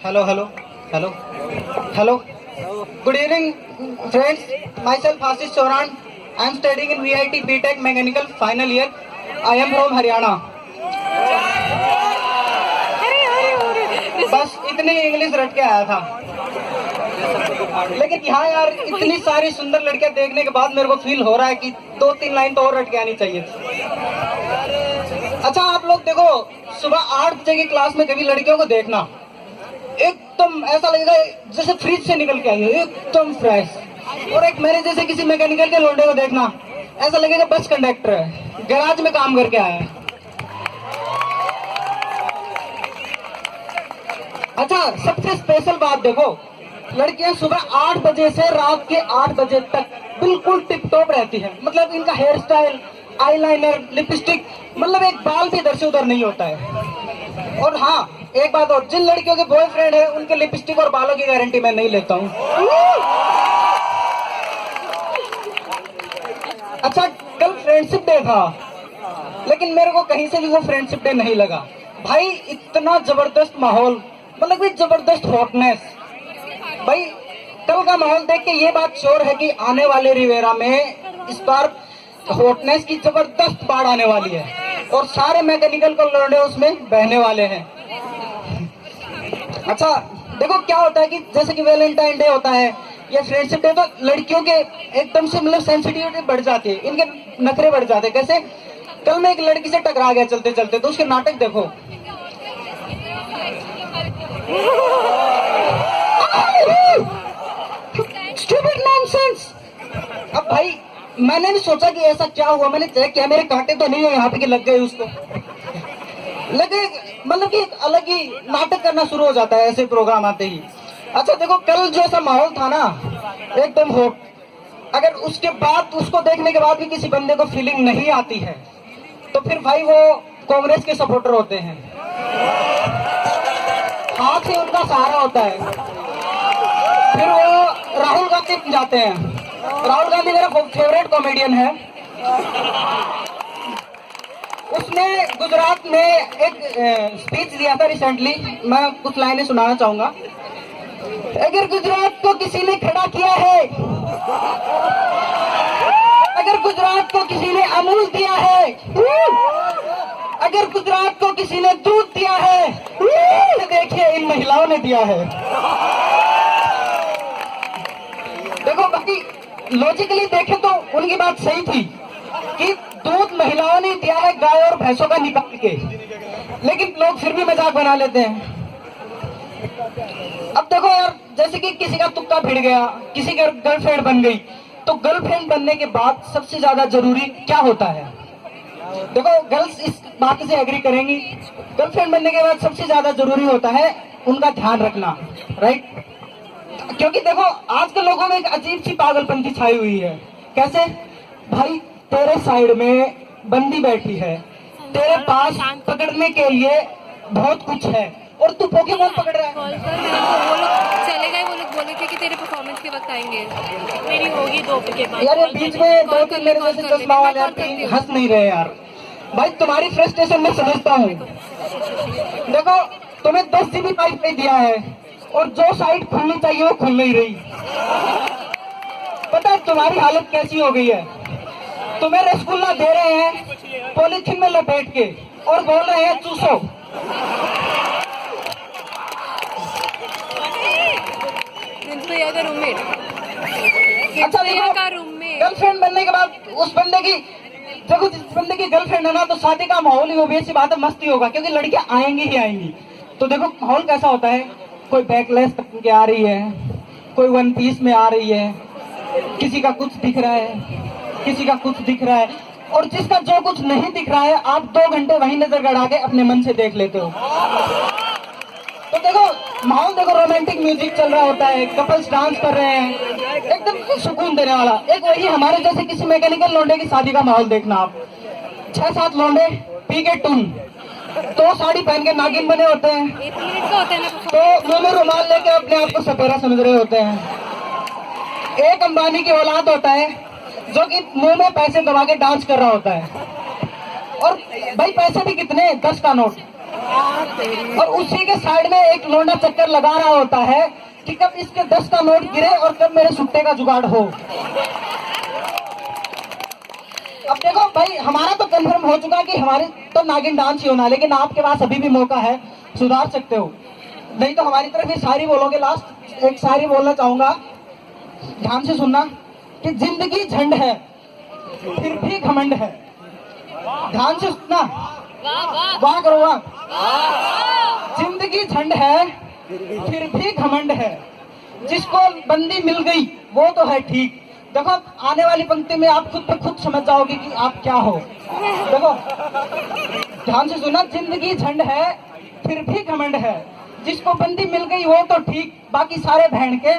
Hello, hello, hello, hello. Good evening, friends. Myself Ashish Chauhan. I am studying in VIT BTech Mechanical final year. I am from Haryana. बस इतनी English रट के आया था, लेकिन यहाँ यार इतनी सारी सुंदर लड़कियां देखने के बाद मेरे को फील हो रहा है कि 2-3 लाइन तो और रट के आनी चाहिए थी। अच्छा, आप लोग देखो, सुबह 8 बजे की क्लास में कभी लड़कियों को देखना, एकदम ऐसा लगेगा जैसे फ्रिज से निकल के आई है, एकदम फ्रेश। और एक मेरे जैसे किसी मैकेनिकल के लौंडे को देखना, ऐसा लगेगा बस कंडक्टर है, गैराज में काम करके आया है। अच्छा, सबसे स्पेशल बात देखो, लड़कियां सुबह 8 बजे से रात के 8 बजे तक बिल्कुल टिप टॉप रहती है। मतलब इनका हेयर स्टाइल, आईलाइनर, लिपस्टिक, मतलब एक बाल भी इधर से उधर नहीं होता है। और हाँ, एक बात और, जिन लड़कियों के बॉयफ्रेंड है उनके लिपस्टिक और बालों की गारंटी मैं नहीं लेता हूँ। अच्छा, कल फ्रेंडशिप डे था, लेकिन मेरे को कहीं से भी वो फ्रेंडशिप डे नहीं लगा। भाई इतना जबरदस्त माहौल, मतलब कि जबरदस्त हॉटनेस। भाई कल का माहौल देख के ये बात श्योर है कि आने वाले रिवेरा में इस बार हॉटनेस की जबरदस्त बाढ़ आने वाली है और सारे मैकेनिकल को लौंडे उसमें बहने वाले हैं। अच्छा देखो, क्या होता है कि जैसे कि वैलेंटाइन डे होता है या फ्रेंडशिप डे, तो लड़कियों के एकदम से मतलब सेंसिटिविटी बढ़ जाती है, इनके नखरे बढ़ जाते हैं। कैसे? कल मैं एक लड़की से टकरा गया चलते चलते, तो उसके नाटक देखो। Stupid nonsense! अब भाई मैंने भी सोचा कि ऐसा क्या हुआ, मैंने चेक किया, मेरे कांटे तो नहीं है यहाँ पे कि लग गए उसको, लगे, मतलब कि अलग ही नाटक करना शुरू हो जाता है ऐसे प्रोग्राम आते ही। अच्छा देखो, कल जो ऐसा माहौल था ना, एकदम हो, अगर उसके बाद उसको देखने के बाद भी किसी बंदे को फीलिंग नहीं आती है तो फिर भाई वो कांग्रेस के सपोर्टर होते हैं, हाथ ही उनका सहारा होता है, फिर वो राहुल गांधी बन जाते हैं। राहुल गांधी मेरा फेवरेट कॉमेडियन है। उसने गुजरात में एक स्पीच दिया था रिसेंटली, मैं कुछ लाइनें सुनाना चाहूंगा। अगर गुजरात को किसी ने खड़ा किया है, अगर गुजरात को किसी ने अमूल दिया है, अगर गुजरात को किसी ने दूध दिया है, तो देखिए इन महिलाओं ने दिया है। देखो बाकी लॉजिकली देखे तो उनकी बात सही थी कि दूध महिलाओं ने दिया है गाय और भैंसों का निकाल के, लेकिन लोग फिर भी मजाक बना लेते हैं। अब देखो यार, जैसे कि किसी का तुक्का भिड़ गया, किसी का गर्लफ्रेंड बन गई, तो गर्लफ्रेंड बनने के बाद सबसे ज्यादा जरूरी क्या होता है? देखो गर्ल्स इस बात से एग्री करेंगी, गर्लफ्रेंड बनने के बाद सबसे ज्यादा जरूरी होता है उनका ध्यान रखना, राइट? क्योंकि देखो आजकल लोगों में एक अजीब सी पागलपंती छाई हुई है। कैसे? भाई तेरे साइड में बंदी बैठी है, तेरे पास पकड़ने के लिए बहुत कुछ है और तू पोकेमॉन पकड़ रहा है। वो लोग चले गए, वो लोग बोले थे कि तेरे परफॉर्मेंस के वक्त आएंगे, मेरी होगी 2 के बाद। यार ये बीच में 2-3 मेरे जैसे चश्मा वाले हंस नहीं रहे यार। भाई तुम्हारी फ्रस्ट्रेशन मैं समझता हूँ। देखो तुम्हें 10 GB वाईफाई दिया है और जो साइट खुलनी चाहिए वो खुल नहीं रही। पता है तुम्हारी हालत कैसी हो गई है? तुम्हें रसगुल्ला दे रहे हैं पॉलीथीन में लपेट के और बोल रहे हैं चूसो। का रूममेट, अच्छा गर्लफ्रेंड बनने के बाद उस बंदे की, देखो जिस बंदे की गर्लफ्रेंड है ना, तो शादी का माहौल ही वो भी ऐसी बात है, मस्ती होगा, क्योंकि लड़कियां आएंगी ही आएंगी। तो देखो माहौल कैसा होता है, कोई बैकलेस पहन के आ रही है, कोई 1 पीस में आ रही है, किसी का कुछ दिख रहा है, किसी का कुछ दिख रहा है, और जिसका जो कुछ नहीं दिख रहा है आप 2 घंटे वहीं नजर गड़ा के अपने मन से देख लेते हो। तो देखो माहौल देखो, रोमांटिक म्यूजिक चल रहा होता है, कपल्स डांस कर रहे हैं, एकदम सुकून देने वाला। एक वही हमारे जैसे किसी मैकेनिकल लौंडे की शादी का माहौल देखना आप, 6-7 लौंडे पी के टून, तो साड़ी पहन के नागिन बने होते हैं, तो मुंह में रुमाल लेके अपने आप को सपेरा समझ रहे होते हैं। एक अंबानी की औलाद होता है जो कि मुंह में पैसे दबा के डांस कर रहा होता है, और भाई पैसे भी कितने, 10 का नोट, और उसी के साइड में एक लौंडा चक्कर लगा रहा होता है कि कब इसके 10 का नोट गिरे और कब मेरे सुट्टे का जुगाड़ हो। अब देखो भाई, हमारा तो कंफर्म हो चुका कि हमारी तो नागिन डांस ही होना है, लेकिन आपके पास अभी भी मौका है, सुधार सकते हो, नहीं तो हमारी तरफ ये शायरी बोलोगे। लास्ट एक शायरी बोलना चाहूंगा, ध्यान से सुनना कि जिंदगी झंड है फिर भी घमंड है। ध्यान से सुनना, वाह करो वाह। जिंदगी झंड है फिर भी घमंड है, जिसको बंदी मिल गई वो तो है ठीक। देखो आने वाली पंक्ति में आप खुद पे खुद समझ जाओगे कि आप क्या हो। देखो ध्यान से सुना, जिंदगी झंड है फिर भी घमंड है, जिसको बंदी मिल गई वो तो ठीक, बाकी सारे बहन के